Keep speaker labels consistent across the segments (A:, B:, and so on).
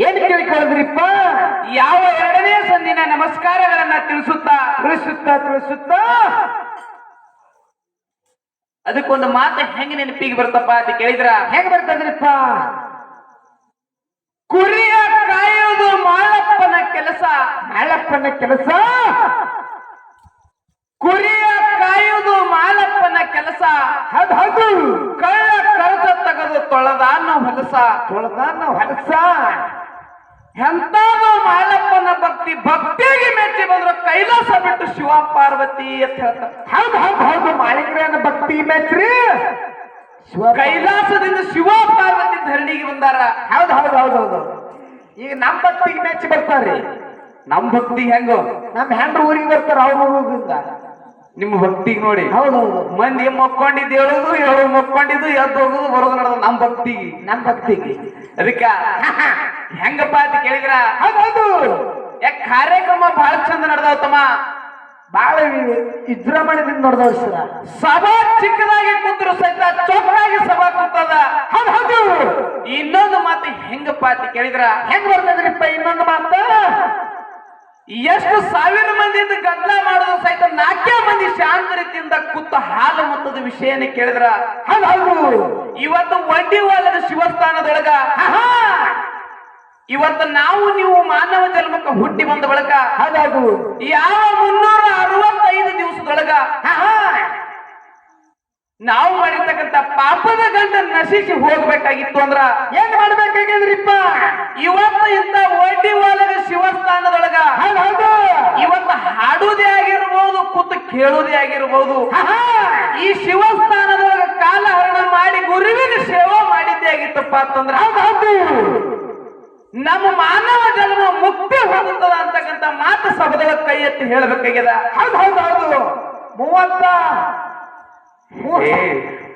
A: ಏನ್ ಕೇಳ್ಕೊಳ್ದ್ರಿಪ್ಪ?
B: ಯಾವ ಎರಡನೇ ಸಂದಿನ ನಮಸ್ಕಾರಗಳನ್ನ ತಿಳಿಸುತ್ತಾ ಅದಕ್ಕೊಂದು ಮಾತು ಹೆಂಗ ನೆನಪಿಗೆ ಬರ್ತಪ್ಪ ಅಂತ ಕೇಳಿದ್ರ
A: ಹೆಂಗ್ ಬರ್ತದ್ರಿಪ್ಪ?
B: ಕುರಿಯ ಕಾಯುವುದು ಮಾಳಪ್ಪನ ಕೆಲಸ.
A: ಮಾಳಪ್ಪನ ಕೆಲಸ.
B: ಕುರಿಯ ಕಾಯುವುದು ಮಾಳಪ್ಪನ ಕೆಲಸ.
A: ಹೌದು.
B: ಕಳ್ಳ ಕರತ ತೆಗೆದು ತೊಳೆದಾನು ಹೊಲಸ. ಎಂತಾದು ಮಾಳಪ್ಪನ ಭಕ್ತಿ. ಭಕ್ತಿಗೆ ಮೆಚ್ಚಿ ಬಂದ್ರು ಕೈಲಾಸ ಬಿಟ್ಟು ಶಿವ ಪಾರ್ವತಿ ಅಂತ ಹೇಳ್ತಾರೆ.
A: ಹೌದು. ಮಾಳಿಂಗ್ರನ ಭಕ್ತಿ ಮೆಚ್ಚ್ರಿ
B: ಕೈಲಾಸದಿಂದ ಶಿವ ಪಾರ್ವತಿ ಧರಣಿಗೆ ಬಂದಾರ.
A: ಹೌದು. ಈಗ ನಮ್ ಭಕ್ತಿಗೆ ಮೆಚ್ಚಿ ಬರ್ತಾರ್ರಿ.
B: ನಮ್ ಭಕ್ತಿ ಹೆಂಗೋ
A: ನಮ್ ಹೆಂಡ್ರ ಊರಿಗೆ ಬರ್ತಾರ ಅವ್ರ ಊರಿಂದ.
B: ನಿಮ್ಮ ಭಕ್ತಿಗೆ ನೋಡಿ.
A: ಹೌದು.
B: ಮಂದಿ ಮಕ್ಕೊಂಡಿದ್ದು ಹೇಳೋದು ಮಕ್ಕೊಂಡಿದ್ದು ಎದ್ದು ಹೋಗುದು ಬರೋದು ನಡೆದು ನಮ್ ಭಕ್ತಿಗೆ. ಅದಕ್ಕ ಹೆಂಗಪ್ಪ ಅಂತ ಕೇಳಿದ್ರ
A: ಹೌದು.
B: ಯಾಕೆ ಕಾರ್ಯಕ್ರಮ ಬಹಳ ಚಂದ ನಡೆದವತ್ತಮ್ಮ.
A: ಬಾಳ ವಿಜೃಂಭಣೆದಿಂದ ನೋಡ್ದವ್ರ ಸರ.
B: ಸಭಾ ಚಿಕ್ಕದಾಗಿ ಕೂತ್ರು ಸಹಿತ ಚೊಕ್ಕಾಗಿ ಸಭಾ ಕೂತದ.
A: ಹೌದು.
B: ಇನ್ನೊಂದು ಮಾತು ಹೆಂಗಪ್ಪ ಅಂತ ಕೇಳಿದ್ರ
A: ಹೆಂಗ್ ಬರ್ತದ್ರಿಪ್ಪ ಇನ್ನೊಂದು ಮಾತು?
B: ಎಷ್ಟು ಸಾವಿರ ಮಂದಿಯಿಂದ ಗದ್ದಲ ಮಾಡೋದು ಸಹಿತ 4 ಮಂದಿ ಶಾಂತ ರೀತಿಯಿಂದ ಕೂತ ಹಾಲು ಮತ್ತದ ವಿಷಯನ ಕೇಳಿದ್ರ
A: ಹೌದು.
B: ಇವತ್ತು ಒಂಡಿವಾಲದ ಶಿವಸ್ಥಾನದೊಳಗ ಇವತ್ತು ನಾವು ನೀವು ಮಾನವ ಜನ್ಮಕ್ಕೆ ಹುಟ್ಟಿ ಬಂದ ಬಳಕ
A: ಹೌದು.
B: ಯಾವ 365 ದಿವಸದೊಳಗ ನಾವು ಮಾಡಿರ್ತಕ್ಕಂಥ ಪಾಪದ ಗಂಟ ನಶಿಸಿ ಹೋಗ್ಬೇಕಾಗಿತ್ತು ಅಂದ್ರ
A: ಏನ್ ಮಾಡ್ಬೇಕಾಗಿದ್ರಿಪ್ಪ?
B: ಇವತ್ತು ಇಂತ ಒಡ್ಡಿವಾಲದ ಶಿವಸ್ಥಾನದೊಳಗ ಇವತ್ತು ಹಾಡುವುದೇ ಆಗಿರ್ಬೋದು, ಕೂತು ಕೇಳುವುದೇ ಆಗಿರ್ಬೋದು, ಈ ಶಿವಸ್ಥಾನದೊಳಗ ಕಾಲಹರಣ ಮಾಡಿ ಗುರುವಿನ ಸೇವಾ ಮಾಡಿದ್ದೇ ಆಗಿತ್ತಪ್ಪ ಅಂತಂದ್ರ ನಮ್ಮ ಮಾನವ ಜನ್ಮ ಮುಕ್ತಿ ಹೊಂದುತ್ತದ ಅಂತಕ್ಕಂಥ ಮಾತು ಸಭದೊಳಗ ಕೈ ಎತ್ತಿ ಹೇಳಬೇಕಾಗ್ಯದ.
A: ಹೌದು.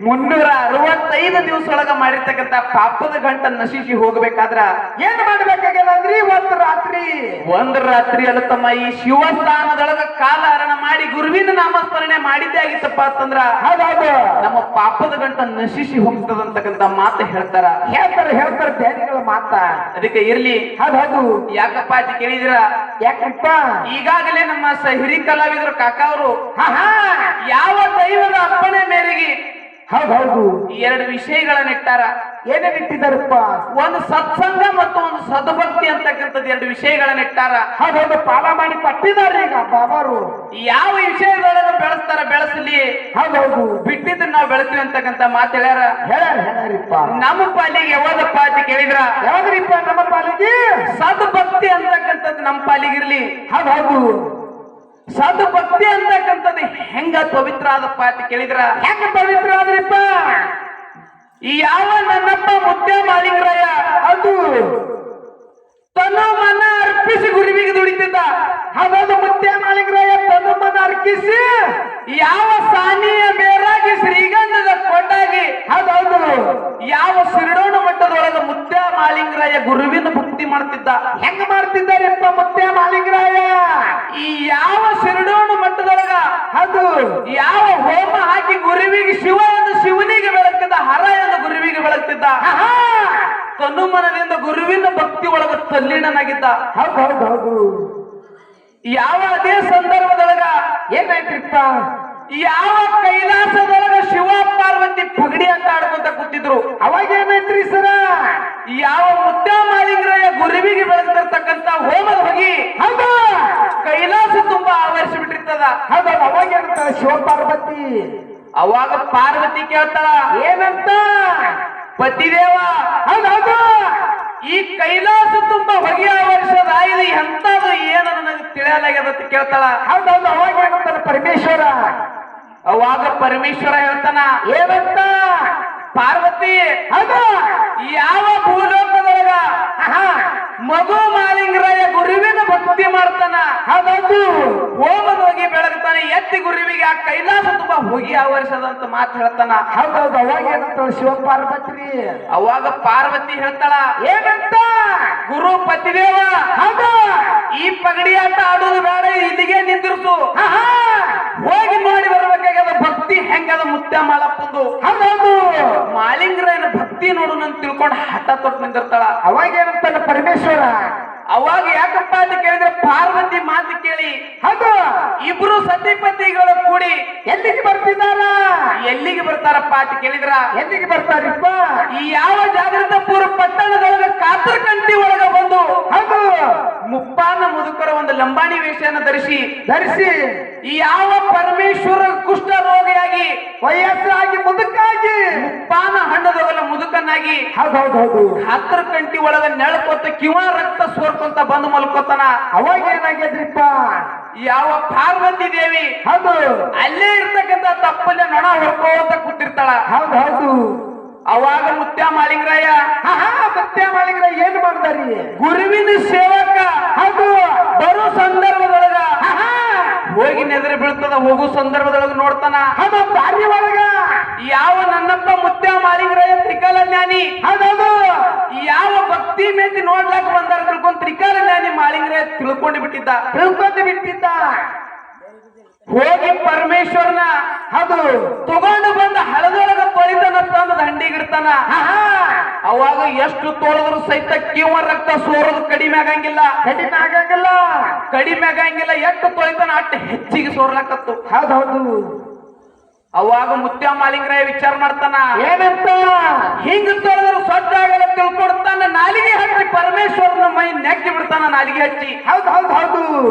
B: 365 ದಿವಸದೊಳಗ ಮಾಡಿರ್ತಕ್ಕಂಥ ಪಾಪದ ಗಂಟ ನಶಿಸಿ ಹೋಗ್ಬೇಕಾದ್ರ
A: ಏನ್ ಮಾಡ್ಬೇಕಾಗ್ಯದಂದ್ರಿ?
B: ಒಂದು ರಾತ್ರಿ ಅಲ್ಲ ತಮ್ಮ, ಈ ಶಿವಸ್ಥಾನದೊಳಗ ಕಾಲಹರಣ ಮಾಡಿ ಗುರುವಿನ ನಾಮಸ್ಮರಣೆ ಮಾಡಿದ್ದೇ ಆಗಿತ್ತಪ್ಪ ಅಂತಂದ್ರ ನಮ್ಮ ಪಾಪದ ಗಂಟ ನಶಿಸಿ ಹೋಗ್ತದಂತಕ್ಕಂಥ ಮಾತು ಹೇಳ್ತಾರ.
A: ಧ್ಯಾನಿಗಳ ಮಾತ.
B: ಅದಕ್ಕೆ ಇರ್ಲಿ.
A: ಹೌದು.
B: ಯಾಕಪ್ಪ ಅಂತ ಕೇಳಿದಿರ?
A: ಯಾಕಪ್ಪ?
B: ಈಗಾಗಲೇ ನಮ್ಮ ಹಿರಿ ಕಲಾವಿದರು ಕಾಕಾ ಅವರು ಯಾವ ದೈವದ ಅಪ್ಪಣೆ ಮೇರೆಗೆ
A: ಹೌದು
B: 2 ವಿಷಯಗಳನ್ನ ಇಟ್ಟಾರ.
A: ಏನೇನ್ ಇಟ್ಟಿದಾರಪ್ಪ?
B: ಒಂದು ಸತ್ಸಂಗ ಮತ್ತು ಒಂದು ಸದ್ಭಕ್ತಿ ಅಂತಕ್ಕಂಥದ್ದು 2 ವಿಷಯಗಳನ್ನ ಇಟ್ಟಾರ.
A: ಹೌದು. ಪಾಲ ಮಾಡಿ ಪಟ್ಟಿದ್ದಾರೆ ಈಗ ಬಾಬಾರು.
B: ಯಾವ ವಿಷಯದೊಳಗ ಬೆಳೆಸಲಿ,
A: ಹೌದು,
B: ಬಿಟ್ಟಿದ್ರೆ ನಾವು ಬೆಳೆಸ್ತೀವಿ ಅಂತಕ್ಕಂಥ ಮಾತು
A: ಹೇಳ್ಯಾರಿಪ್ಪ.
B: ನಮ್ಮ ಪಾಲಿಗೆ ಯಾವ್ದಪ್ಪ ಅಂತ ಕೇಳಿದ್ರ
A: ಯಾವ್ದ್ರಿಪ್ಪ? ನಮ್ಮ ಪಾಲಿಗೆ
B: ಸದ್ಭಕ್ತಿ ಅಂತಕ್ಕಂಥದ್ದು ನಮ್ಮ ಪಾಲಿಗಿರ್ಲಿ.
A: ಹೌದು.
B: ಸದ್ಭಕ್ತಿ ಅಂತಕ್ಕಂಥದ್ದು ಹೆಂಗ ಪವಿತ್ರ ಆದಪ್ಪ ಅಂತ ಕೇಳಿದ್ರ
A: ಹೆಂಗ ಪವಿತ್ರ ಆದ್ರಿಪ್ಪ?
B: ಯಾವ ನನ್ನಪ್ಪ ಮುದ್ದೆ ಮಾಲಿಂಗರಾಯ
A: ಅದು
B: ತನ್ನ ಮನ ಅರ್ಪಿಸಿ ಗುರುವಿಗೆ ದುಡಿತಿದ್ದ.
A: ಹಾಗಾದ ಮುದ್ದೆ ಮಾಲಿಂಗರಾಯ ತನ್ನ ಮನ ಅರ್ಪಿಸಿ
B: ಯಾವ ಸಾನಿಯ ಬೇರಾಗಿ ಶ್ರೀಗಂಧದ ಕೊಂಡಾಗಿ
A: ಹೌದು
B: ಯಾವ ಸಿರಡೋಣ ಮಟ್ಟದೊಳಗ ಮುದ್ದೆ ಮಾಲಿಂಗರಾಯ ಗುರುವಿನ ಭಕ್ತಿ ಮಾಡ್ತಿದ್ದ.
A: ಹೆಂಗ ಮಾಡ್ತಿದ್ದಾರೆಪ್ಪ ಮುದ್ದೆ ಮಾಲಿಂಗರಾಯ?
B: ಈ ಯಾವ ಸಿರಡೋಣ ಮಟ್ಟದೊಳಗ
A: ಅದು
B: ಯಾವ ಹೋಮ ಹಾಕಿ ಗುರುವಿಗೆ ಶಿವ ಎಂದು ಶಿವನಿಗೆ ಬೆಳಗ್ತಿದ್ದ, ಹರ ಎಂದು ಗುರುವಿಗೆ ಬೆಳಗ್ತಿದ್ದ, ತನು ಮನದಿಂದ ಗುರುವಿನ ಭಕ್ತಿ ಒಳಗ ತಲ್ಲೀನನಾಗಿದ್ದ.
A: ಹೌದು.
B: ಯಾವ ಅದೇ ಸಂದರ್ಭದೊಳಗ
A: ಏನಾಯ್ತ್ರಿಪ್ಪ?
B: ಯಾವ ಕೈಲಾಸದೊಳಗ ಶಿವ ಪಾರ್ವತಿ ಪಗಡಿ ಅಂತ ಆಡ್ಕೊಂತ ಕೂತಿದ್ರು.
A: ಅವಾಗ ಏನಾಯ್ತ್ರಿ ಸರ?
B: ಯಾವ ಮುದ್ದೆ ಮಾಲಿಂಗರಾಯ ಗುರುವಿಗೆ ಬೆಳೆದಿರ್ತಕ್ಕಂಥ ಹೋಮದ ಹೋಗಿ
A: ಹೌದು
B: ಕೈಲಾಸ ತುಂಬಾ ಆವರಿಸಿ ಬಿಟ್ಟಿರ್ತದ.
A: ಹೌದು. ಅವಾಗ ಏನಂತ ಶಿವ ಪಾರ್ವತಿ?
B: ಅವಾಗ ಪಾರ್ವತಿ ಕೇಳ್ತಾಳ
A: ಏನಂತ?
B: ಪತಿದೇವ,
A: ಹೌದು,
B: ಈ ಕೈಲಾಸ ತುಂಬಾ ಹೊಗೆ ಆವರಿಸದ ಇದು ಎಂತದು ಏನು ನನಗೆ ತಿಳಿಯಲಾಗ್ಯದ ಅಂತ ಕೇಳ್ತಾಳ.
A: ಹೌದು. ಅವಾಗ ಏನಂತಾನ ಪರಮೇಶ್ವರ?
B: ಅವಾಗ ಪರಮೇಶ್ವರ ಹೇಳ್ತಾನ
A: ಏನಂತ?
B: ಪಾರ್ವತಿ,
A: ಹೌದು,
B: ಯಾವ ಭೂಲೋಕದೊಳಗ ಮಗು ಮಾಲಿಂಗರಾಯ ಗುರುವಿನ ಭಕ್ತಿ ಮಾಡ್ತಾನ,
A: ಹೌದು,
B: ಹೋಮದ ಹೋಗಿ ಬೆಳಗ್ತಾನೆ, ಎತ್ತಿ ಗುರುವಿಗೆ ಆ ಕೈಲಾಸ ತುಂಬಾ ಹೋಗಿ ಆವರಿಸದಂತ ಮಾತು ಹೇಳ್ತಾನ.
A: ಹೌದೌದು. ಅವಾಗ ಏನಂತ ಶಿವ ಪಾರ್ವತಿ?
B: ಅವಾಗ ಪಾರ್ವತಿ ಹೇಳ್ತಾಳ
A: ಏನಂತ?
B: ಗುರು ಪತಿದೇವ,
A: ಹೌದು,
B: ಈ ಪಗಡಿ ಆಟ ಆಡೋದು ಬೇಡ, ಇಲ್ಲಿಗೆ ನಿಂದಿರ್ಸು, ಹೋಗಿ ನೋಡಿ ಬರ್ಬೇಕಾಗ್ಯದ ಭಕ್ತಿ ಹೆಂಗದ ಮುದ್ದೆ ಮಾಳಪ್ಪಂದು.
A: ಹೌದೌದು.
B: ಮಾಲಿಂಗರಾಯನ ಭಕ್ತಿ ನೋಡು ನನ್ ತಿಳ್ಕೊಂಡು ಹಠ ತೊಟ್ಟು ನಿಂದಿರ್ತಾಳ.
A: ಅವಾಗ ಏನಂತಾನ ಪರಮೇಶ್ವರ?
B: ಅವಾಗ ಯಾಕಪ್ಪ ಅಂತ ಕೇಳಿದ್ರೆ ಪಾರ್ವತಿ ಮಾತು ಕೇಳಿ
A: ಹೌದು
B: ಇಬ್ರು ಸತಿಪತಿಗಳು ಕೂಡಿ
A: ಎಲ್ಲಿಗೆ ಬರ್ತಿದಾರ?
B: ಎಲ್ಲಿಗೆ ಬರ್ತಾರಪ್ಪ ಅಂತ ಕೇಳಿದ್ರ
A: ಎಲ್ಲಿಗೆ ಬರ್ತಾರಿಪ್ಪ?
B: ಈ ಯಾವ ಜಾಗೃತ ಪೂರ್ವ ಪಟ್ಟಣದೊಳಗ ಕಾತರಕಂಟಿ ಒಳಗ ಬಂದು
A: ಹೌದು
B: ಮುಪ್ಪಾನ ಮುದುಕರ ಒಂದು ಲಂಬಾಣಿ ವೇಷವನ್ನು ಧರಿಸಿ ಈ ಯಾವ ಪರಮೇಶ್ವರ ಕುಷ್ಠ ರೋಗಿಯಾಗಿ
A: ವಯಸ್ಸಾಗಿ ಮುದುಕಾಗಿ
B: ಮುಪ್ಪಾನ ಹಣ್ಣದೊಗಲ ಮುದುಕನಾಗಿ
A: ಹೌದೌದೌದು
B: ಕಾತರಕಂಟಿ ಒಳಗ ನೆಳಕೊತ್ತ ಕಿವ ರಕ್ತ ಸೋರ್ಕೊಂತ ಬಂದು ಮಲ್ಕೋತಾನ.
A: ಅವಾಗ ಏನಾಗ್ಯದ್ರಿಪ್ಪ?
B: ಯಾವ ಪಾರ್ವತಿ ದೇವಿ
A: ಹೌದು
B: ಅಲ್ಲೇ ಇರ್ತಕ್ಕಂಥ ತಪ್ಪಲ್ಲೇ ನೊಣ ಹೊಡ್ಕೋತ ಕೂತಿರ್ತಾಳ.
A: ಹೌದೌದು
B: ಅವಾಗ ಮುತ್ಯ ಮಾಳಿಂಗರಾಯ
A: ಸತ್ಯ ಮಾಡಿದ್ರೆ ಏನ್ ಮಾಡ್ದಾರಿ?
B: ಗುರುವಿನ ಸೇವಕ
A: ಹೌದು
B: ಬರೋ ಸಂದರ್ಭದೊಳಗ ಹೋಗಿ ನೆದರಿ ಬೀಳ್ತದ. ಹೋಗೋ ಸಂದರ್ಭದೊಳಗ ನೋಡ್ತಾನ
A: ಅದು ದಾರಿ ಒಳಗ
B: ಯಾವ ನನ್ನಪ್ಪ ಮುತ್ಯ ಮಾಳಿಂಗರಾಯ ತ್ರಿಕಾಲ ಜ್ಞಾನಿ
A: ಹೌದೌದು
B: ಯಾವ ಭಕ್ತಿ ಮೇತಿ ನೋಡ್ಲಾಕ ಬಂದಾರ ತಿಳ್ಕೊಂಡ್ ತ್ರಿಕಾಲ ಜ್ಞಾನಿ ಮಾಳಿಂಗರಾಯ ತಿಳ್ಕೊಂಡು ಬಿಟ್ಟಿದ್ದ. ಹೋಗಿ ಪರಮೇಶ್ವರನ
A: ಹೌದು
B: ತಗೊಂಡು ಬಂದ ಹಳದೊಳಗ ತೊಳಿತನ ತಂದ ದಂಡಿಗಿಡ್ತಾನ. ಅವಾಗ ಎಷ್ಟು ತೊಳೆದ್ರು ಸಹಿತ ಕಿವ ರಕ್ತ ಸೋರೋದು ಕಡಿಮೆ ಆಗಂಗಿಲ್ಲ. ಕಡಿಮೆ ಆಗಂಗಿಲ್ಲ. ಎಷ್ಟು ತೊಳಿತಾನ ಅಷ್ಟು ಹೆಚ್ಚಿಗೆ ಸೋರ್ಲಕತ್ತು.
A: ಹೌದೌದು
B: ಅವಾಗ ಮುತ್ಯ ಮಾಳಿಂಗರಾಯ ವಿಚಾರ ಮಾಡ್ತಾನ
A: ಏನಂತ?
B: ಹಿಂಗ ತೊಳೆದ್ರು ಸ್ವಚ್ಛ ಆಗಲ್ಲ ತಿಳ್ಕೊಡ್ತಾನ. ನಾಲಿಗೆ ಹಚ್ಚಿ ಪರಮೇಶ್ವರನ ಮೈ ನೆಕ್ಕಿ ಬಿಡ್ತಾನ. ನಾಲಿಗೆ ಹಚ್ಚಿ
A: ಹೌದು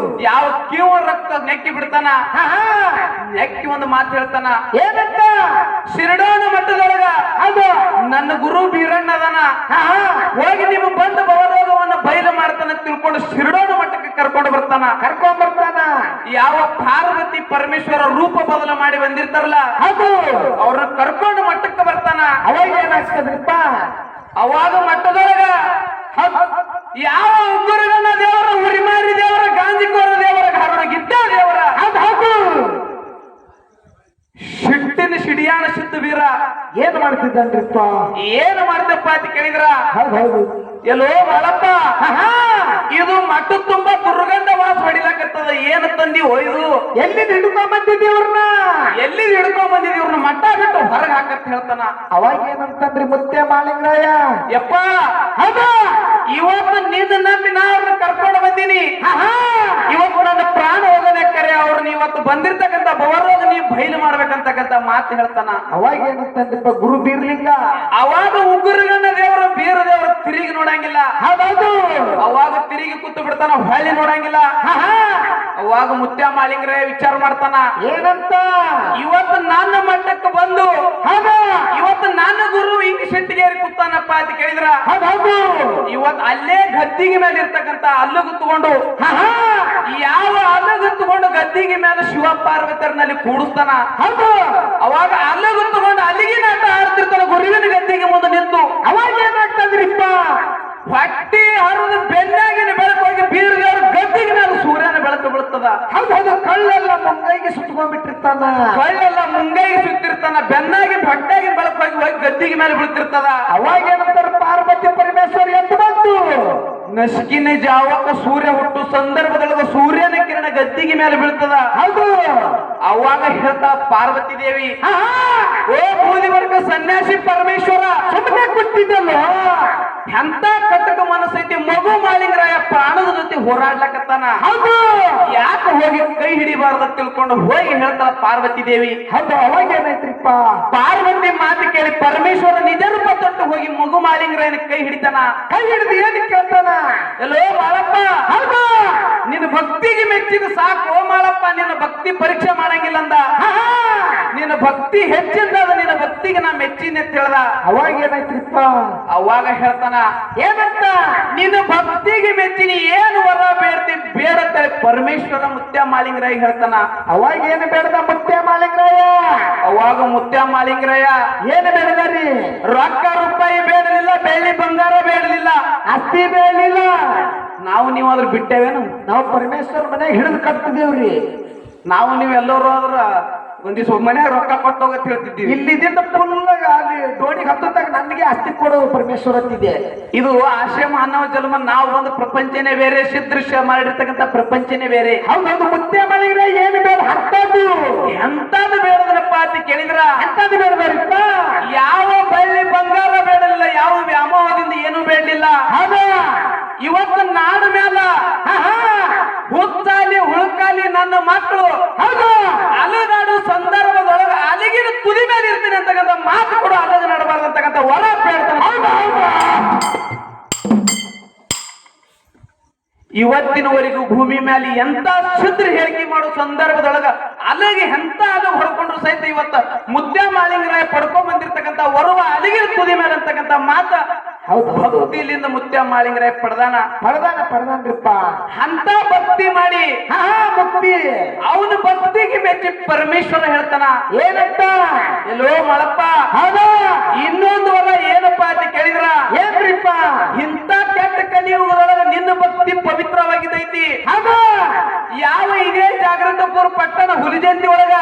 B: ಯಾವ ಕಿವ ರಕ್ತ ನೆಕ್ಕಿ ಬಿಡ್ತಾನ. ನೆಕ್ಕಿ ಒಂದು ಮಾತು ಹೇಳ್ತಾನ
A: ಏನಂತ?
B: ಶಿರಡೋಣ ಮಠದೊಳಗ
A: ಅದು
B: ನನ್ನ ಗುರು ಬೀರಣ್ಣ ಅದನ. ಹೋಗಿ ನೀವು ಬಂದು ಭವರೋಗವನ್ನ ಬಯಲು ಮಾಡ್ತಾನ ತಿಳ್ಕೊಂಡು ಶಿರಡೋಣ ಮಠಕ್ಕೆ ಕರ್ಕೊಂಡು ಬರ್ತಾನ. ಯಾವ ಪಾರ್ವತಿ ಪರಮೇಶ್ವರ ರೂಪ ಬದಲು ಮಾಡಿ ಬಂದಿರ್ತಾರಲ್ಲ
A: ಅದು
B: ಅವ್ರನ್ನ ಕರ್ಕೊಂಡು ಮಠಕ್ಕೆ ಬರ್ತಾನ.
A: ಅವಾಗ ಏನಾಗ್ತದ್ರಿಪ್ಪ?
B: ಅವಾಗ ಮಠದೊಳಗ ಯಾವ ಉಗ್ಗುರಗನ ದೇವರ, ಉರಿಮಾರಿ ದೇವರ, ಗಾಂಧಿಕೋರ ದೇವರ, ಗಿದ್ದ ದೇವರ, ಸಿಟ್ಟಿನ ಸಿಡಿಯಾಣ ಸಿದ್ದು ವೀರ
A: ಏನ್ ಮಾಡ್ತಿದ್ದನ್ರಿಪ್ಪ?
B: ಏನು ಮಾಡ್ತಪ್ಪ ಅಂತ ಕೇಳಿದ್ರ
A: ಹೌದು
B: ಎಲ್ಲೋ ಬಾಳಪ್ಪ ಇದು ಮಠ ತುಂಬಾ ದುರ್ಗಂಧ ವಾಸ ಹೊಡಿಲಾಕತ್ತದ. ಏನು ತಂದಿ ಒಯ್ದು
A: ಎಲ್ಲಿ ಹಿಡ್ಕೊಂಡ್ ಬಂದಿದ್ದೀವ್ರನ್ನ?
B: ಎಲ್ಲಿ ಹಿಡ್ಕೊಂಡ್ ಬಂದಿದ್ದೀವ್ರನ್ನ ಮಠ ಬಿಟ್ಟು ಹೊರಗೆ ಹಾಕತ್ ಹೇಳ್ತಾನ.
A: ಅವಾಗ ಏನಂತಂದ್ರಿ ಮುತ್ಯ ಮಾಳಿಂಗರಾಯ?
B: ಯಪ್ಪ ಇವತ್ತು ನಿನ್ನ ನಂಬಿ ನಾ ಅವ್ರನ್ನ ಕರ್ಕೊಂಡು ಬಂದೀನಿ. ಇವತ್ತು ನನ್ನ ಪ್ರಾಣ ಹೋಗದೆ ಕರೆ ಅವ್ರನ್ನ ಇವತ್ತು ಬಂದಿರ್ತಕ್ಕಂಥ ಬವರೋಗ ನೀವು ಬಯಲು ಮಾಡ್ಬೇಕಂತಕ್ಕಂಥ ಮಾತು ಹೇಳ್ತಾನ.
A: ಅವಾಗ ಏನಂತಂದ್ರಿಪ್ಪ ಗುರು ಬೀರ್ಲಿಂಗ?
B: ಅವಾಗ ಉಗ್ರಗಣ್ಣ ದೇವರು ಬೀರ ದೇವರು ತಿರುಗಿ ನೋಡಂಗಿಲ್ಲ.
A: ಹೌದೌದು
B: ಅವಾಗ ತಿರುಗಿ ಕೂತು ಬಿಡ್ತಾನ, ಹೊಳ್ಳಿ ನೋಡಂಗಿಲ್ಲ. ಅವಾಗ ಮುತ್ಯ ಮಾಳಿಂಗರಾಯ ವಿಚಾರ ಮಾಡ್ತಾನ
A: ಏನಂತ?
B: ಇವತ್ತು ನನ್ನ ಮಟ್ಟಕ್ಕೆ ಬಂದು ಇವತ್ತು ನನ್ನ ಗುರು ಹಿಂಗ್ ಶೆಟ್ಟಿಗೇರಿ ಕೂತಾನಪ್ಪ ಅಂತ ಕೇಳಿದ್ರ ಇವತ್ತು ಅಲ್ಲೇ ಗದ್ದಿಗೆ ಮೇಲೆ ಇರ್ತಕ್ಕಂಥ ಅಲ್ಲಗು ತಗೊಂಡು ಯಾವ ಅಲ್ಲಗು ತಗೊಂಡು ಗದ್ದಿಗೆ ಮೇಲೆ ಶಿವ ಪಾರ್ವತರನಲ್ಲಿ ಕೂಡಿಸ್ತಾನ. ಅವಾಗ ಅಲ್ಲಗು ತಗೊಂಡು ಅಲ್ಲಿಗೆ ನಾಟ ಆಡ್ತಿರ್ತಾನ ಗುರುವಿನ ಗದ್ದಿಗೆ ಮುಂದೆ ನಿಂತು.
A: ಅವಾಗ ಏನಾಗ್ತದ್ರಿಪ್ಪ?
B: ಹೊಟ್ಟಿ ಹರಿದು ಬೆನ್ನಾಗಿನ ಬೆಳಕು ಹೋಗಿ ಬೀರ್ಗವ್ರ ಗದ್ದಿಗೆ ಮೇಲೆ ಸೂರ್ಯನ ಬೆಳಕು ಬೀಳುತ್ತದ.
A: ಹೌದು ಕಳ್ಳೆಲ್ಲ ಮುಂಗೈಗೆ ಸುತ್ಕೊಂಡ್ಬಿಟ್ಟಿರ್ತಾನ.
B: ಕಳ್ಳೆಲ್ಲ ಮುಂಗೈಗೆ ಸುತ್ತಿರ್ತಾನ. ಬೆನ್ನಾಗಿ ಹೊಟ್ಟಾಗಿನ ಬೆಳಕು ಹೋಗಿ ಗದ್ದಿಗೆ ಮೇಲೆ ಬೀಳ್ತಿರ್ತದ.
A: ಅವಾಗ ಏನಂತಾರ? ಪಾರ್ವತಿ ಪರಮೇಶ್ವರ ಎದ್ದು ಬಂತು.
B: ನಸ್ಕಿನ ಜಾವಕ ಸೂರ್ಯ ಹುಟ್ಟು ಸಂದರ್ಭದೊಳಗ ಸೂರ್ಯನ ಕಿರಣ ಗದ್ದಿಗೆ ಮೇಲೆ ಬೀಳ್ತದ.
A: ಹೌದು
B: ಅವಾಗ ಹೇಳ್ತಾ ಪಾರ್ವತಿ ದೇವಿ, ಓ ಬೂದಿ ವರ್ಗ ಸನ್ಯಾಸಿ ಪರಮೇಶ್ವರ,
A: ಸುಮ್ಮನೆ ಕೂತಿದ್ದಲ್ಲ
B: ಎಂತ ಕಟಕ ಮನಸ್ಸೈತಿ ಮಗು ಮಾಳಿಂಗರಾಯ ಪ್ರಾಣದ ಜೊತೆ ಹೋರಾಡ್ಲಕತ್ತಾನ. ಯಾಕೆ ಹೋಗಿ ಕೈ ಹಿಡಿಬಾರ್ದ ತಿಳ್ಕೊಂಡು ಹೋಗಿ ಹೇಳ್ತಾಳ ಪಾರ್ವತಿ ದೇವಿ.
A: ಹೌದು ಅವಾಗ ಏನಾಯ್ತ್ರಿಪ್ಪ?
B: ಪಾರ್ವತಿ ಮಾತು ಕೇಳಿ ಪರಮೇಶ್ವರ ನಿಜ ರೂಪ ತೊಟ್ಟು ಹೋಗಿ ಮಗು ಮಾಳಿಂಗರಾಯನ ಕೈ ಹಿಡಿತಾನ.
A: ಕೈ ಹಿಡಿದು ಏನಕ್ಕೆ ಕೇಳ್ತಾನ?
B: ಎಲ್ಲೋ ಮಾಳಪ್ಪ, ನಿನ್ನ ಭಕ್ತಿಗೆ ಮೆಚ್ಚಿದ ಸಾಕು ಮಾಳಪ್ಪ, ನಿನ್ನ ಭಕ್ತಿ ಪರೀಕ್ಷೆ ಮಾಡಂಗಿಲ್ಲ ಅಂದ. ನಿನ್ನ ಭಕ್ತಿ ಹೆಚ್ಚಿಂದ ನಿನ್ನ ಭಕ್ತಿಗೆ ನಾ ಮೆಚ್ಚಿನ ಅಂತ ಹೇಳ್ದ.
A: ಅವಾಗ ಏನಾಯ್ತ್ರಿಪ್ಪ?
B: ಅವಾಗ ಹೇಳ್ತಾನ
A: ಏನಂತ?
B: ನಿನ್ನ ಭಕ್ತಿಗೆ ಮೆಚ್ಚಿನಿ ಏನು ವರ ಬೇಡ್ತಿ ಬೇಡತ್ತ ಪರಮೇಶ್ವರ ಮುತ್ಯ ಮಾಳಿಂಗರಾಯ ಹೇಳ್ತಾನ.
A: ಅವಾಗ ಏನು ಬೇಡದ ಮುತ್ಯ ಮಾಳಿಂಗರಾಯ?
B: ಅವಾಗ ಮುತ್ಯ ಮಾಳಿಂಗರಾಯ
A: ಏನು ಬೇಡದಾರಿ?
B: ರೊಕ್ಕ ರೂಪಾಯಿ ಬೇಡಲಿಲ್ಲ, ಬೆಳ್ಳಿ ಬಂಗಾರ ಬೇಡಲಿಲ್ಲ,
A: ಅಸ್ತಿ ಬೇಡಲಿಲ್ಲ.
B: ನಾವು ನೀವು ಅದ್ರ ಬಿಟ್ಟೇವೇನು?
A: ನಾವು ಪರಮೇಶ್ವರ ಮನೆಗೆ ಹಿಡಿದು ಕಟ್ತಿದೇವ್ರಿ.
B: ನಾವು ನೀವೆಲ್ಲರೂ ಆದ್ರ ಒಂದಿವ್ಸ ಮನ್ಯಾಗ ರೊಕ್ಕ ಕೊಟ್ಟು ಹೋಗತ್ ಹೇಳ್ತಿದ್ದೀವಿ.
A: ಇಲ್ಲಿದಿಂದ ಫುಲ್ಲಾಗ ಅಲ್ಲಿ ಡೋಣಿಗೆ ಹತ್ತದಾಗ ನನಗೆ ಅಸ್ತಿ ಕೊಡೋದು ಪರಮೇಶ್ವರ ಅಂತಿದೆ.
B: ಇದು ಆಶ್ರಮ ಅನ್ನೋ ಜನ್ಮ ನಾವು ಒಂದು ಪ್ರಪಂಚನೇ ಬೇರೆ, ಸಿದೃಶ್ಯ ಮಾಡಿರ್ತಕ್ಕಂಥ ಪ್ರಪಂಚನೇ ಬೇರೆ.
A: ಹೌದೌದು ಮುತ್ಯ ಮಾಡಿದ್ರೆ ಏನು ಬೇಡ ಹತ್ತದು
B: ಎಂತದು ಬೇಡದನಪ್ಪ ಅಂತ ಕೇಳಿದ್ರ
A: ಎಂತದು ಬೇಡದಾರಿಪ್ಪ?
B: ಯಾವ ಬೆಳ್ಳಿ ಬಂಗಾರ ಬೇಡಲಿಲ್ಲ, ಯಾವ ವ್ಯಾಮೋಹದಿಂದ ಏನು ಬೇಡಲಿಲ್ಲ. ಇವತ್ತು ನಾಡ ಮ್ಯಾಲ ಹುಚ್ಚಾಲಿ ಹುಳುಕಾಲಿ ನನ್ನ ಮಕ್ಕಳು ಅಲೆದಾಡು ಸಂದರ್ಭದೊಳಗ ಅಲಿಗಿನ ತುದಿ ಮೇಲೆ ಇರ್ತೀನಿ ಅಂತಕ್ಕಂಥ ಮಾತು ಕೂಡ ಅಲಗ ನಡಬಾರ್ದು ಅಂತಕ್ಕಂಥ ವರ ಇವತ್ತಿನವರೆಗೂ ಭೂಮಿ ಮೇಲೆ ಎಂತ ಶುದ್ಧ ಹೇಳಿಕೆ ಮಾಡೋ ಸಂದರ್ಭದೊಳಗ ಅಲ್ಲಿಗೆ ಎಂತ ಅಲ ಹೊಡ್ಕೊಂಡ್ರು ಸಹಿತ ಇವತ್ತ ಮುದ್ದೆ ಮಾಳಿಂಗರಾಯ ಪಡ್ಕೊಂಡ್ ಬಂದಿರ್ತಕ್ಕಂಥ ವರುವ ಅಲಿಗಿನ ತುದಿ ಮೇಲೆ ಅಂತಕ್ಕಂಥ ಮಾತ ಭಕ್ತಿಲಿಂದ ಮುತ್ಯ ಮಾಳಿಂಗರಾಯ
A: ಪಡ್ದಾನ್ರಿಪ್ಪ
B: ಅಂತ ಭಕ್ತಿ ಮಾಡಿ
A: ಭಕ್ತಿ
B: ಅವನ ಭಕ್ತಿಗೆ ಮೆಚ್ಚಿ ಪರಮೇಶ್ವರ ಹೇಳ್ತಾನ
A: ಏನಂತ
B: ಎಲ್ಲೋ ಮಳಪ್ಪ ಇನ್ನೊಂದು ವರ ಏನಪ್ಪಾ ಅಂತ ಕೇಳಿದ್ರ
A: ಏನ್ರಿಪ್ಪ
B: ಇಂಥ ಕೆಟ್ಟ ಕಲಿಯುಗದೊಳಗ ನಿನ್ನ ಭಕ್ತಿ ಪವಿತ್ರವಾಗಿದ್ದೈತಿ ಯಾವ ಇದೇ ಜಾಗೃತಪುರ ಪಟ್ಟಣ ಹುಲಿಜಂತಿ ಒಳಗ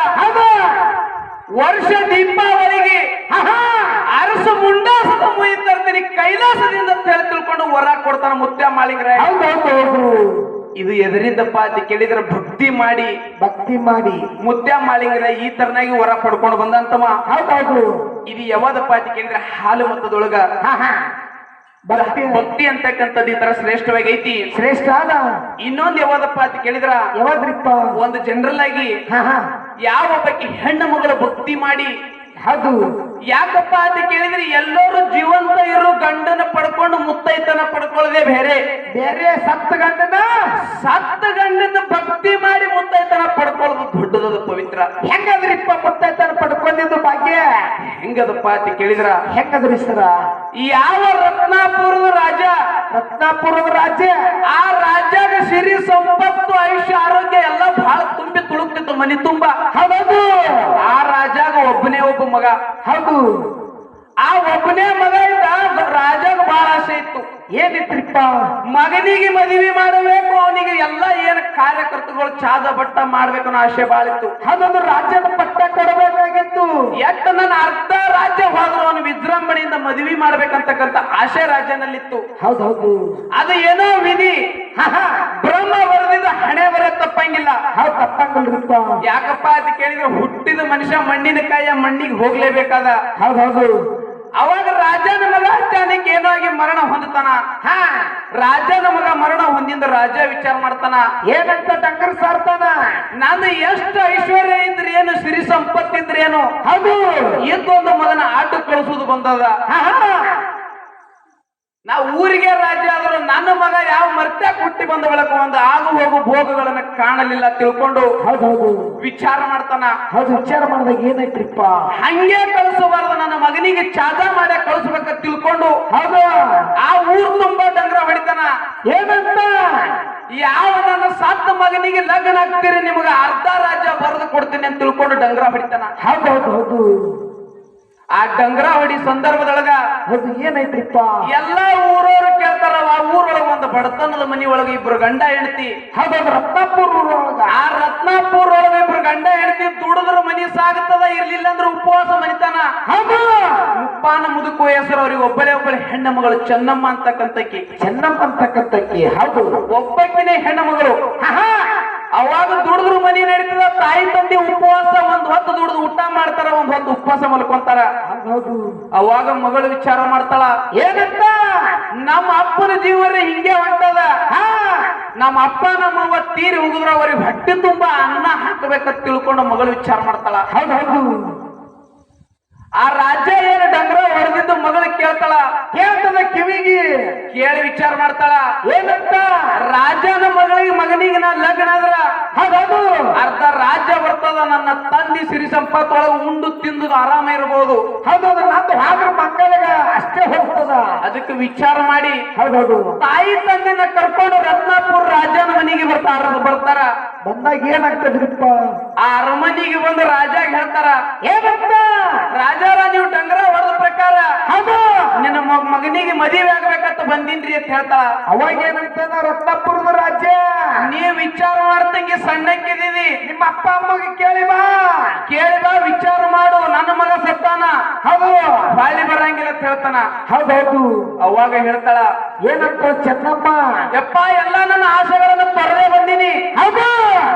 B: ವರ್ಷ ದೀಪಾವಳಿಗೆ ಅರಸು ಮುಂಡಾಸದ ಮುಯಿ ತರ್ತೀನಿ ಕೈಲಾಸದಿಂದ ತಿಳ್ಕೊಂಡು ವರ ಕೊಡ್ತಾನ ಮುತ್ಯ ಮಾಳಿಂಗರಾಯ ಇದು ಎದರಿಂದಪ್ಪ ಅಂತ ಕೇಳಿದ್ರೆ ಭಕ್ತಿ ಮಾಡಿ ಮುತ್ಯ ಮಾಳಿಂಗರಾಯ ಈ ತರನಾಗಿ ವರ ಪಡ್ಕೊಂಡು ಬಂದಂತಮ್ಮ ಇದು ಯಾವ್ದಪ್ಪ ಅಂತ ಕೇಳಿದ್ರೆ ಹಾಲು ಮತದೊಳಗ ಭಕ್ತಿ ಅಂತಕ್ಕಂಥದ್ದು ಈ ತರ ಶ್ರೇಷ್ಠವಾಗಿ ಐತಿ
A: ಶ್ರೇಷ್ಠ
B: ಇನ್ನೊಂದು ಯಾವ್ದಪ್ಪ ಅಂತ ಕೇಳಿದ್ರ
A: ಯಾವಾದ್ರಿಪ್ಪ
B: ಒಂದು ಜನರಲ್ ಆಗಿ ಯಾವ ಬಗ್ಗೆ ಹೆಣ್ಣು ಮಗಳ ಭಕ್ತಿ ಮಾಡಿ ಯಾಕಪ್ಪ ಅಂತ ಕೇಳಿದ್ರೆ ಎಲ್ಲರೂ ಜೀವಂತ ಇರೋ ಗಂಡನ ಪಡ್ಕೊಂಡು ಮುತ್ತೈತನ ಪಡ್ಕೊಳ್ಳದೆ ಬೇರೆ
A: ಸತ್ತ
B: ಗಂಡನ ಭಕ್ತಿ ಮಾಡಿ ಮುತ್ತೈತನ ಪಡ್ಕೊಳ್ಳೋದು ದೊಡ್ಡದದ ಪವಿತ್ರ.
A: ಹೆಂಗದ್ರಿಪ್ಪ ಮುತ್ತೈತನ ಪಡ್ಕೊಂಡಿದ್ದು ಭಾಗ್ಯ
B: ಹೆಂಗದಪ್ಪ ಅಂತ ಕೇಳಿದ್ರ
A: ಹೆಂಗದ್ರಿ ಸರ
B: ಯಾವ ರತ್ನಾಪುರದ ರಾಜ್ಯ ಆ ರಾಜ್ಯಾಗ ಸಿರಿ ಸಂಪತ್ತು ಆಯುಷ್ಯ ಆರೋಗ್ಯ ಎಲ್ಲ ಬಹಳ ತುಂಬಿ ತುಳುಕ್ತಿತ್ತು ಮನಿ ತುಂಬ. ಆ ರಾಜಾಗ ಒಬ್ಬನೇ ಒಬ್ಬ ಮಗ. ಆ ಒಬ್ಬನೇ ಮಗ ಇದ್ದ ರಾಜಾಗ ಬಹಳ ಆಸೆ ಇತ್ತು.
A: ಏನಿತ್ರಿಪ್ಪ
B: ಮಗನಿಗೆ ಮದುವೆ ಮಾಡಬೇಕು, ಅವನಿಗೆ ಎಲ್ಲ ಏನ್ ಕಾರ್ಯಕರ್ತಗಳು ಚಾದ ಬಟ್ಟ ಮಾಡ್ಬೇಕು ಅನ್ನೋ ಆಸೆ ಬಹಳ ಇತ್ತು.
A: ಅದೊಂದು ರಾಜ್ಯದ ಪಟ್ಟ ಕೊಡಬೇಕಾಗಿತ್ತು.
B: ಎಷ್ಟ ನನ್ನ ಅರ್ಧ ರಾಜ್ಯ ಹೋದ್ರು ಅವನು ವಿಜೃಂಭಣೆಯಿಂದ ಮದುವೆ ಮಾಡ್ಬೇಕಂತಕ್ಕಂಥ ಆಸೆ ರಾಜ್ಯನಲ್ಲಿತ್ತು. ಅದು ಏನೋ ವಿಧಿ ಬ್ರಹ್ಮ ಬರೆದಿದ್ದ ಹಣೆ ಬರ ತಪ್ಪಂಗಿಲ್ಲ.
A: ತಪ್ಪಂಗಿಲ್ರಿಪ್ಪ.
B: ಯಾಕಪ್ಪ ಅಂತ ಕೇಳಿದ್ರೆ ಹುಟ್ಟಿದ ಮನುಷ್ಯ ಮಣ್ಣಿನ ಕಾಯ ಮಣ್ಣಿಗೆ ಹೋಗ್ಲೇಬೇಕಾದ. ಅವಾಗ ರಾಜನ ಮಗ ಅಚಾನಕ್ ಏನೋ ಆಗಿ ಮರಣ ಹೊಂದತಾನ. ರಾಜನ ಮಗ ಮರಣ ಹೊಂದಿಂದ ರಾಜ ವಿಚಾರ ಮಾಡ್ತಾನ,
A: ಏನಂತ ಡಂಗರ್ ಸಾರ್ತಾನ,
B: ನಾನು ಎಷ್ಟು ಐಶ್ವರ್ಯ ಇದ್ರೆ ಏನು, ಸಿರಿ ಸಂಪತ್ತಿದ್ರೆ ಏನು, ಇದ್ದೊಂದು ಮಗನ ಆಟ ಕಳಿಸುವುದು ಬಂದದ. ನಾ ಊರಿಗೆ ರಾಜ್ಯ ಆದರೂ ನನ್ನ ಮಗ ಯಾವ ಮರ್ತ್ಯ ಹುಟ್ಟಿ ಬಂದ ಬಳಕ ಒಂದು ಆಗು ಹೋಗು ಭೋಗಗಳನ್ನ ಕಾಣಲಿಲ್ಲ ತಿಳ್ಕೊಂಡು ವಿಚಾರ ಮಾಡ್ತಾನ.
A: ವಿಚಾರ ಮಾಡಿದಾಗ ಏನೈತ್ರಿಪ್ಪ,
B: ಹಂಗೆ ಕಳಿಸಬಾರ್ದು, ನನ್ನ ಮಗನಿಗೆ ಚಾದ ಮಾಡಿ ಕಳಿಸ್ಬೇಕ ತಿಳ್ಕೊಂಡು ಆ ಊರ್ ತುಂಬಾ ಡಂಗ್ರ ಹೊಡಿತಾನ.
A: ಏನಂತ,
B: ಯಾವ ನನ್ನ ಸತ್ತ ಮಗನಿಗೆ ಲಗ್ನ ಆಗ್ತೀರಿ, ನಿಮಗ ಅರ್ಧ ರಾಜ್ಯ ಬರೆದು ಕೊಡ್ತೀನಿ ಅಂತ ತಿಳ್ಕೊಂಡು ಡಂಗ್ರ ಹೊಡಿತಾನ. ಆ ಡಂಗ್ರ ಹೊಡಿ ಸಂದರ್ಭದೊಳಗ
A: ಏನೈತ್ರಿಪ್ಪ,
B: ಎಲ್ಲಾ ಊರವರು ಕೇಳ್ತಾರ. ಆ ಊರೊಳಗ ಒಂದು ಬಡತನದ ಮನಿ ಒಳಗ ಇಬ್ರು ಗಂಡ ಹೆಂಡತಿ.
A: ರತ್ನಾಪುರ ಊರೊಳಗ,
B: ಆ ರತ್ನಾಪುರ ಒಳಗ ಇಬ್ರು ಗಂಡ ಹೆಂಡತಿ ದುಡಿದ್ರ ಮನಿ ಸಾಗುತ್ತದ, ಇರ್ಲಿಲ್ಲ ಅಂದ್ರೆ ಉಪವಾಸ ಮನಿತಾನ. ಮುಪ್ಪಾನ ಮುದುಕು ಹೆಸರು ಅವ್ರಿಗೆ ಒಬ್ಬರೇ ಹೆಣ್ಣು ಮಗಳು ಚೆನ್ನಮ್ಮ ಅಂತಕ್ಕಂತಕ್ಕಿ. ಒಬ್ಬಕ್ಕಿನೇ ಹೆಣ್ಣು ಮಗಳು. ಅವಾಗ ದುಡಿದ್ರು ಮನಿ ನಡೀತದ. ತಾಯಿ ತಂದೆ ಉಪವಾಸ ಒಂದ್ ಹೊತ್ತು ದುಡಿದು ಊಟ ಮಾಡ್ತಾರ, ಒಂದ್ ಹೊತ್ತು ಉಪವಾಸ ಮಲ್ಕೊಂತಾರ. ಅವಾಗ ಮಗಳು ವಿಚಾರ ಮಾಡ್ತಾಳ,
A: ಏನಂತ,
B: ನಮ್ಮ ಅಪ್ಪನ ಜೀವನ ಹಿಂಗೆ ಹೊಂಟದ, ನಮ್ಮ ಅಪ್ಪ ನಮ್ಮವ್ವ ತೀರಿ ಹೋಗುದ್ರ ಅವ್ರಿಗೆ ಹೊಟ್ಟೆ ತುಂಬಾ ಅನ್ನ ಹಾಕಬೇಕಂತ ತಿಳ್ಕೊಂಡು ಮಗಳು ವಿಚಾರ ಮಾಡ್ತಾಳ. ಆ ರಾಜ್ಯ ಏನು ಡಂಗ್ರ ಹೊಡೆದಿದ್ದು ಮಗಳು ಕೇಳ್ತಾಳ.
A: ಕೇಳ್ತದ ಕಿವಿಗೆ,
B: ಕೇಳಿ ವಿಚಾರ ಮಾಡ್ತಾಳ.
A: ಏನಂತ,
B: ರಾಜನ ಮಗನಿಗೆ ನಾ ಲಗ್ನ ಆದ್ರ ಅರ್ಧ ರಾಜ್ಯ ಬರ್ತದ, ನನ್ನ ತಂದಿ ಸಿರಿ ಸಂಪತ್ತು ಒಳಗೆ ಉಂಡು ತಿಂದು ಆರಾಮ ಇರಬಹುದು.
A: ಮಕ್ಕಳಿಗ ಅಷ್ಟೇ ಹೋಗ್ತದ.
B: ಅದಕ್ಕೆ ವಿಚಾರ ಮಾಡಿ ತಾಯಿ ತಂದಿನ ಕರ್ಕೊಂಡು ರತ್ನಾಪುರ ರಾಜನ ಮನೆಗೆ ಬರ್ತಾರ.
A: ಬಂದಾಗ ಏನಾಗ್ತದ್ರಿಪ್ಪ,
B: ಆ ಅರಮನೆಗೆ ಬಂದು ರಾಜಾಗ ಹೇಳ್ತಾರ,
A: ಏನಂತ,
B: ರಾಜಾರ ನೀವು ಡಂಗ್ರ ಹೊಡೆದ ಪ್ರಕಾರ ನಿನ್ನ ಮಗನಿಗೆ ಮದುವೆ ಆಗ್ಬೇಕಂತ ಬಂದಿನ್ರಿ ಅಂತ ಹೇಳ್ತಾರ.
A: ಅವಾಗ ಏನಂತಾನ, ರತ್ನಾಪುರದ ರಾಜ್ಯ
B: ನೀವ್ ವಿಚಾರ ಮಾಡ್ತಂಗೆ ಸಣ್ಣಕ್ಕಿದೀವಿ,
A: ನಿಮ್ಮ ಅಪ್ಪ ಅಮ್ಮಗೆ ಕೇಳಿ ಬಾ
B: ವಿಚಾರ ಮಾಡು, ನನ್ನ ಮಗ ಸತ್ತಾನ, ಬಾಳಿ ಬರಂಗಿಲ್ಲ ಅಂತ ಹೇಳ್ತಾನ. ಅವಾಗ ಹೇಳ್ತಾಳ,
A: ಏನಂತ ಚೆನ್ನಮ್ಮ,
B: ಯಪ್ಪ ಎಲ್ಲ ನನ್ನ ಆಸೆಗಳನ್ನ ತೊರೆದೇ ಬಂದೀನಿ,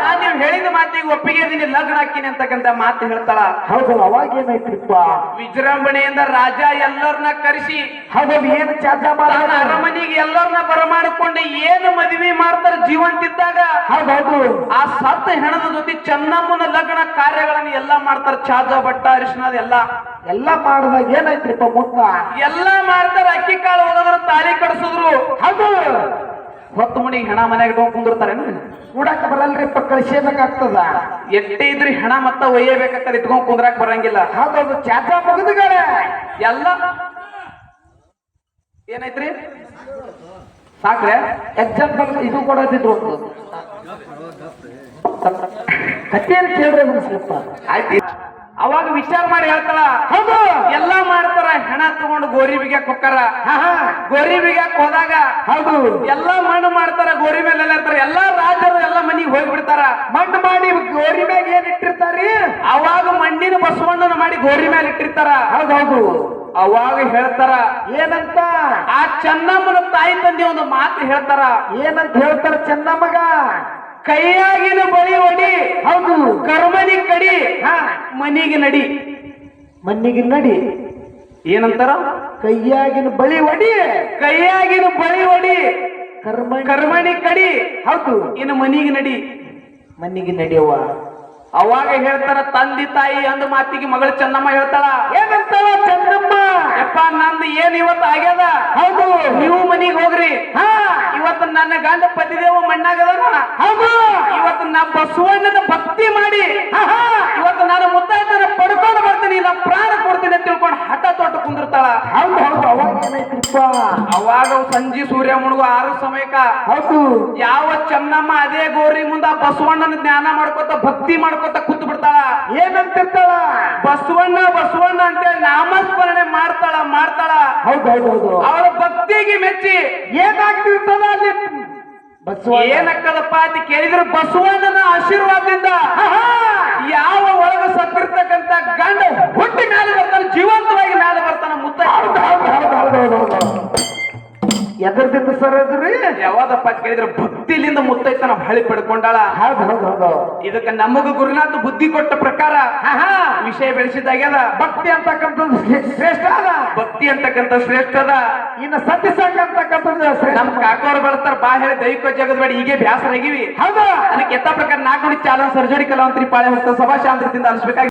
B: ನಾನ್ ನೀವ್ ಹೇಳಿದ ಮಾತಿಗೆ ಒಪ್ಪಿಗೆ ಇದೀನಿ ಲಗ್ನ ಹಾಕಿನಿ ಅಂತಕ್ಕಂತ ಮಾತು ಹೇಳ್ತಾಳ.
A: ಹೌದು, ಅವಾಗ ಏನಾಯ್ತ್ರಿಪ್ಪ?
B: ವಿಜೃಂಭಣೆಯಿಂದ ರಾಜ ಎಲ್ಲರನ್ನ ಕರೆಸಿ
A: ಹೌದು, ಏನ್ ಚಾಚಾ
B: ತನ್ನ ಅರಮನೆಗೆ ಎಲ್ಲರನ್ನ ಬರಮಾಡಿಕೊಂಡು ಏನು ಮದುವೆ ಮಾಡ್ತಾರ ಜೀವಂತಿದ್ದಾಗ.
A: ಹೌದೌದು,
B: ಆ ಸತ್ತ ಹೆಣದ ಜೊತೆ ಚೆನ್ನಮ್ಮನ ಲಗ್ನ ಕಾರ್ಯಗಳನ್ನ ಎಲ್ಲಾ ಮಾಡ್ತಾರ. ಚಾಜ ಬಟ್ಟ ಅರಿಶಿನದ
A: ಎಲ್ಲ ಮಾಡಿದಾಗ ಏನಾಯ್ತ್ರಿಪ್ಪ ಮುಂದ?
B: ಎಲ್ಲಾ ಮಾಡ್ತಾರ. ಅಕ್ಕಿ ಕಾಳು ಹೋಗೋದ್ರ ತಾಳಿ ಕಡಿಸಿದ್ರು.
A: ಹೌದು,
B: ಹೊತ್ತು ಮಣಿಗೆ ಹೆಣ ಮನೆಯಾಗ ಇಟ್ಕೊಂಡ್ ಕುಂದಿರ್ತಾರೇನು?
A: ಕೂಡಾಕ ಬರಲ್ರಿಪ್ಪ, ಕಳಿಸಬೇಕಾಗ್ತದ.
B: ಎಟ್ಟೆ ಇದ್ರಿ ಹೆಣ ಮತ್ತ ಒಯ್ಯಬೇಕಾಗ್ತದೆ, ಇಟ್ಕೊಂಡ್ ಕುಂದ್ರಾಕ್ ಬರಂಗಿಲ್ಲ.
A: ಹೌದೌದು, ಚಾಚಾ ಮುಗಿದುಗಳೇ
B: ಎಲ್ಲ ಏನೈತ್ರಿ ಸಾಕ್ರೆ
A: ಎಕ್ಸಾಂಪಲ್ ಇದು ಕೊಡೋದಿದ್ರು ಒಂದು ಕಥೆಯಲ್ಲಿ ಕೇಳ್ರಿ ಸ್ವಲ್ಪ.
B: ಆಯ್ತು, ಅವಾಗ ವಿಚಾರ ಮಾಡಿ ಹೇಳ್ತಾಳ.
A: ಹೌದು,
B: ಎಲ್ಲಾ ಮಾಡ್ತಾರ. ಹೆಣ ತಗೊಂಡು ಗೋರಿ ಬಿಗ್ಯಾಕ್ ಹೊಕ್ಕಾರ.
A: ಹಾ,
B: ಗೋರಿ ಬಿಗ್ಯಾಕ್ ಹೋದಾಗ
A: ಹೌದು,
B: ಎಲ್ಲಾ ಮಣ್ಣು ಮಾಡ್ತಾರ. ಗೋರಿ ಮೇಲೆ ಇರ್ತಾರ. ಎಲ್ಲಾ ರಾಜರು ಎಲ್ಲಾ ಮನಿಗ್ ಹೋಗ್ಬಿಡ್ತಾರ.
A: ಮಣ್ಣು ಮಾಡಿ ಗೋರಿ ಮ್ಯಾಗ ಏನ್ ಇಟ್ಟಿರ್ತಾರಿ?
B: ಅವಾಗ ಮಣ್ಣಿನ ಬಸವಣ್ಣನ ಮಾಡಿ ಗೋರಿ ಮೇಲೆ ಇಟ್ಟಿರ್ತಾರ.
A: ಹೌದೌದು,
B: ಅವಾಗ ಹೇಳ್ತಾರ
A: ಏನಂತ?
B: ಆ ಚೆನ್ನಮ್ಮನ ತಾಯಿ ತಂದೆ ಒಂದು ಮಾತು ಹೇಳ್ತಾರ.
A: ಏನಂತ ಹೇಳ್ತಾರ ಚೆನ್ನಮ್ಮಗ?
B: ಕೈಯಾಗಿನ ಬಳಿ ಹೊಡಿ,
A: ಹೌದು,
B: ಕರ್ಮನಿ ಕಡಿ,
A: ಹಾ,
B: ಮನಿಗೆ ನಡಿ.
A: ಮಣ್ಣಿಗೆ ನಡಿ.
B: ಏನಂತಾರ?
A: ಕೈಯಾಗಿನ ಬಳಿ ಹೊಡಿ,
B: ಕೈಯಾಗಿನ ಬಳಿ ಹೊಡಿ, ಕರ್ಮಣಿ ಕಡಿ,
A: ಹೌದು,
B: ಇನ್ನು ಮನಿಗೆ ನಡಿ.
A: ಮಣ್ಣಿಗೆ ನಡಿಯವ್ವ.
B: ಅವಾಗ ಹೇಳ್ತಾರ ತಂದೆ ತಾಯಿ ಅಂದ ಮಾತಿಗೆ ಮಗಳು ಚೆನ್ನಮ್ಮ ಹೇಳ್ತಾಳ.
A: ಏನಂತಾಳ ಚೆನ್ನಮ್ಮ?
B: ಯಪ್ಪ, ನಂದು ಏನ್ ಇವತ್ತು ಆಗ್ಯದ.
A: ಹೌದು,
B: ನೀವು ಮನಿಗೆ ಹೋಗ್ರಿ.
A: ಹಾ,
B: ಇವತ್ತು ನನ್ನ ಗಂಡ ಪತಿದೇವ ಮಣ್ಣಾಗದನ.
A: ಹೌದು,
B: ಇವತ್ತು ನಾ ಬಸವಣ್ಣನ ಭಕ್ತಿ ಮಾಡಿ ಇವತ್ತು ನಾನು ಮುದ್ದಾಯ್ತನ ಪಡ್ಕೊಂಡು ಬರ್ತೀನಿ, ನಾ ಪ್ರಾಣ ಕೊಡ್ತೀನಿ ಅಂತ ತಿಳ್ಕೊಂಡು ಹಠ ತೊಟ್ಟು ಕುಂದಿರ್ತಾಳ.
A: ಹೌದು ಹೌದು, ಅವಾಗ ಏನಾಯ್ತಿಪ್ಪ?
B: ಅವಾಗ ಸಂಜೆ ಸೂರ್ಯ ಮುಳುಗು 6 ಸಮಯಕ್ಕ
A: ಹೌದು,
B: ಯಾವ ಚೆನ್ನಮ್ಮ ಅದೇ ಗೋರಿ ಮುಂದ ಬಸವಣ್ಣನ ಜ್ಞಾನ ಮಾಡ್ಕೊತ ಭಕ್ತಿ ಮಾಡ್ಕೊತ ಕೂತು ಬಿಡ್ತಾಳ.
A: ಏನಂತಿರ್ತಾಳ?
B: ಬಸವಣ್ಣ ಬಸವಣ್ಣ ಅಂತೇಳಿ ನಾಮಸ್ಮರಣೆ ಮಾಡ್ತಾಳ.
A: ಹೌದು ಹೌದು ಹೌದು,
B: ಅವಳ ಭಕ್ತಿಗೆ ಮೆಚ್ಚಿ
A: ಏನಾಗ್ತಿರ್ತದ ಅಲ್ಲಿ?
B: ಏನಾಗ್ತದಪ್ಪ ಅಂತ ಕೇಳಿದ್ರೆ ಬಸವಣ್ಣನ ಆಶೀರ್ವಾದದಿಂದ ಯಾವ ಒಳಗ ಸತ್ತಿರ್ತಕ್ಕಂಥ ಗಂಡ ಹುಟ್ಟಿ ಮೇಲೆ ಬರ್ತಾನೆ, ಜೀವಂತವಾಗಿ ಮೇಲೆ ಬರ್ತಾನ. ಮುತ್ತ
A: ಎದರ್ದಿಂದ ಸರ್ ಅದ್ರಿ?
B: ಯಾವಾದಪ್ಪ ಅಂತ ಕೇಳಿದ್ರೆ ಭಕ್ತಿಲಿಂದ ಮುತ್ತೈತನ ಹಳಿ ಪಡ್ಕೊಂಡಾಳ.
A: ಹೌದು ಹೌದು ಹೌದು,
B: ಇದಕ್ಕೆ ನಮಗ ಗುರುನಾಥ ಬುದ್ಧಿ ಕೊಟ್ಟ ಪ್ರಕಾರ ವಿಷಯ ಬೆಳೆಸಿದಾಗ್ಯದ.
A: ಭಕ್ತಿ ಅಂತಕ್ಕಂಥದ್ದು ಶ್ರೇಷ್ಠ ಅದ.
B: ಭಕ್ತಿ ಅಂತಕ್ಕಂಥ ಶ್ರೇಷ್ಠ ಅದ.
A: ಇನ್ನು ಸತ್ಯ ಸಂಘ ಅಂತಕ್ಕಂಥದ್ದು
B: ನಮ್ ಕಾಕೋರು ಬಳಸ್ತಾರ. ಬಾ ಹೇಳಿ ದೈವಿಕ ಜಗದ್ ಬೇಡ, ಹೀಗೆ ಬ್ಯಾಸರಾಗಿವಿ.
A: ಹೌದಾ?
B: ಅದಕ್ಕೆ ಎತ್ತ ಪ್ರಕಾರ 4 ಚಾಲನ್ ಸರ್ಜರಿ ಕಲಾವಂತ್ರಿ ಪಾಳೆ ಹೋಗ್ತಾರೆ. ಸಭಾ ಶಾಂತಿಯಿಂದ ಅನಿಸ್ಬೇಕಾಗಿ